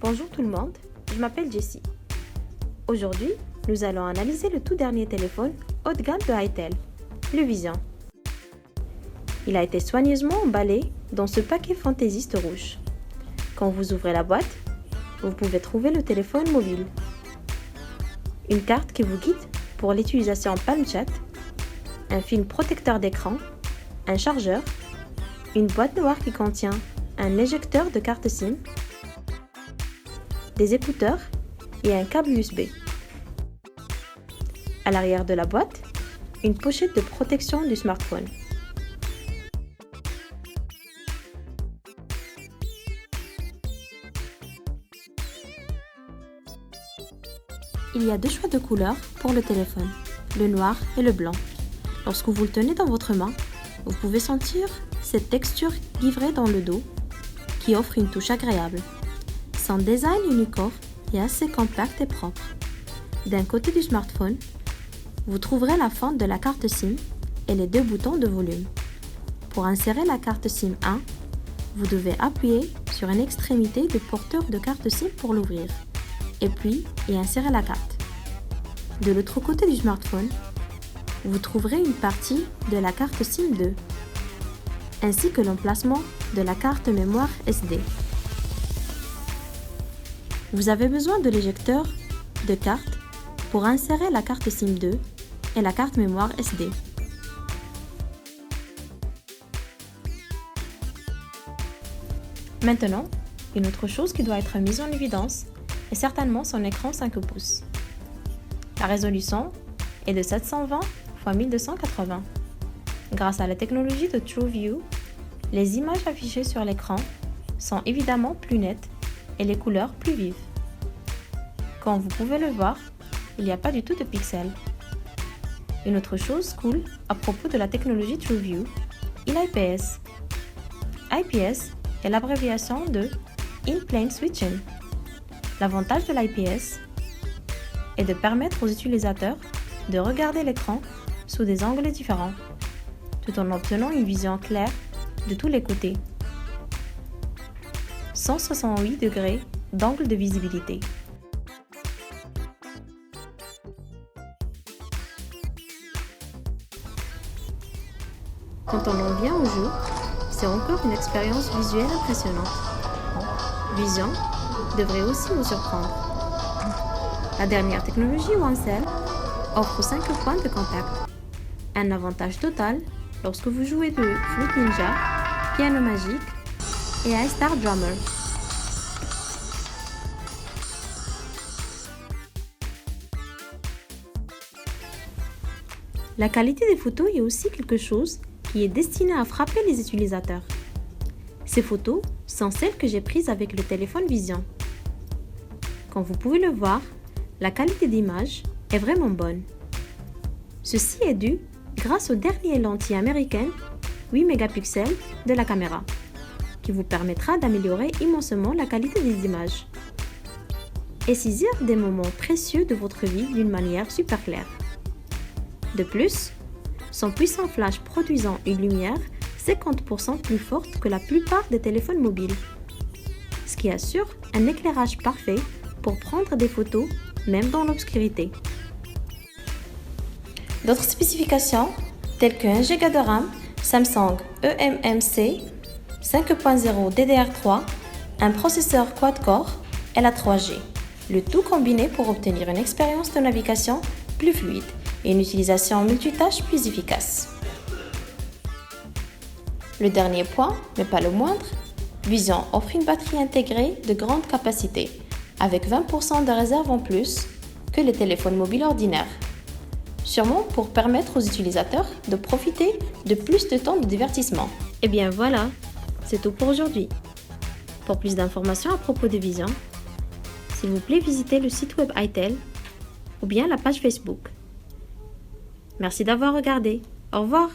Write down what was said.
Bonjour tout le monde, je m'appelle Jessie. Aujourd'hui, nous allons analyser le tout dernier téléphone haut de gamme de Itel, le Vision. Il a été soigneusement emballé dans ce paquet fantaisiste rouge. Quand vous ouvrez la boîte, vous pouvez trouver le téléphone mobile, une carte qui vous guide pour l'utilisation Palm Chat, un film protecteur d'écran, un chargeur, une boîte noire qui contient un éjecteur de carte SIM, des écouteurs et un câble USB. À l'arrière de la boîte, une pochette de protection du smartphone. Il y a deux choix de couleurs pour le téléphone, le noir et le blanc. Lorsque vous le tenez dans votre main, vous pouvez sentir cette texture givrée dans le dos qui offre une touche agréable. Son design unicorn est assez compact et propre. D'un côté du smartphone, vous trouverez la fente de la carte SIM et les deux boutons de volume. Pour insérer la carte SIM 1, vous devez appuyer sur une extrémité du porteur de carte SIM pour l'ouvrir, et puis y insérer la carte. De l'autre côté du smartphone, vous trouverez une partie de la carte SIM 2, ainsi que l'emplacement de la carte mémoire SD. Vous avez besoin de l'éjecteur de carte pour insérer la carte SIM 2 et la carte mémoire SD. Maintenant, une autre chose qui doit être mise en évidence est certainement son écran 5 pouces. La résolution est de 720 x 1280. Grâce à la technologie de TrueView, les images affichées sur l'écran sont évidemment plus nettes et les couleurs plus vives. Comme vous pouvez le voir, il n'y a pas du tout de pixels. Une autre chose cool à propos de la technologie TrueView est l'IPS. IPS est l'abréviation de In-Plane Switching. L'avantage de l'IPS est de permettre aux utilisateurs de regarder l'écran sous des angles différents, tout en obtenant une vision claire de tous les côtés. 168 degrés d'angle de visibilité. Quand on en vient au jeu, c'est encore une expérience visuelle impressionnante. Vision devrait aussi vous surprendre. La dernière technologie OneCell offre 5 points de contact. Un avantage total lorsque vous jouez de Fruit Ninja, Piano Magic et Ice Star Drummer. La qualité des photos est aussi quelque chose qui est destiné à frapper les utilisateurs. Ces photos sont celles que j'ai prises avec le téléphone Vision. Comme vous pouvez le voir, la qualité d'image est vraiment bonne. Ceci est dû grâce aux dernières lentilles américaines 8 mégapixels de la caméra, qui vous permettra d'améliorer immensément la qualité des images et saisir des moments précieux de votre vie d'une manière super claire. De plus, son puissant flash produisant une lumière 50% plus forte que la plupart des téléphones mobiles, ce qui assure un éclairage parfait pour prendre des photos même dans l'obscurité. D'autres spécifications telles que 1 Go de RAM, Samsung eMMC 5.0 DDR3, un processeur quad-core et la 3G, le tout combiné pour obtenir une expérience de navigation plus fluide et une utilisation multitâche plus efficace. Le dernier point, mais pas le moindre, Vision offre une batterie intégrée de grande capacité, avec 20% de réserve en plus que les téléphones mobiles ordinaires, sûrement pour permettre aux utilisateurs de profiter de plus de temps de divertissement. Et bien voilà, c'est tout pour aujourd'hui. Pour plus d'informations à propos de Vision, s'il vous plaît visitez le site web Itel ou bien la page Facebook. Merci d'avoir regardé. Au revoir.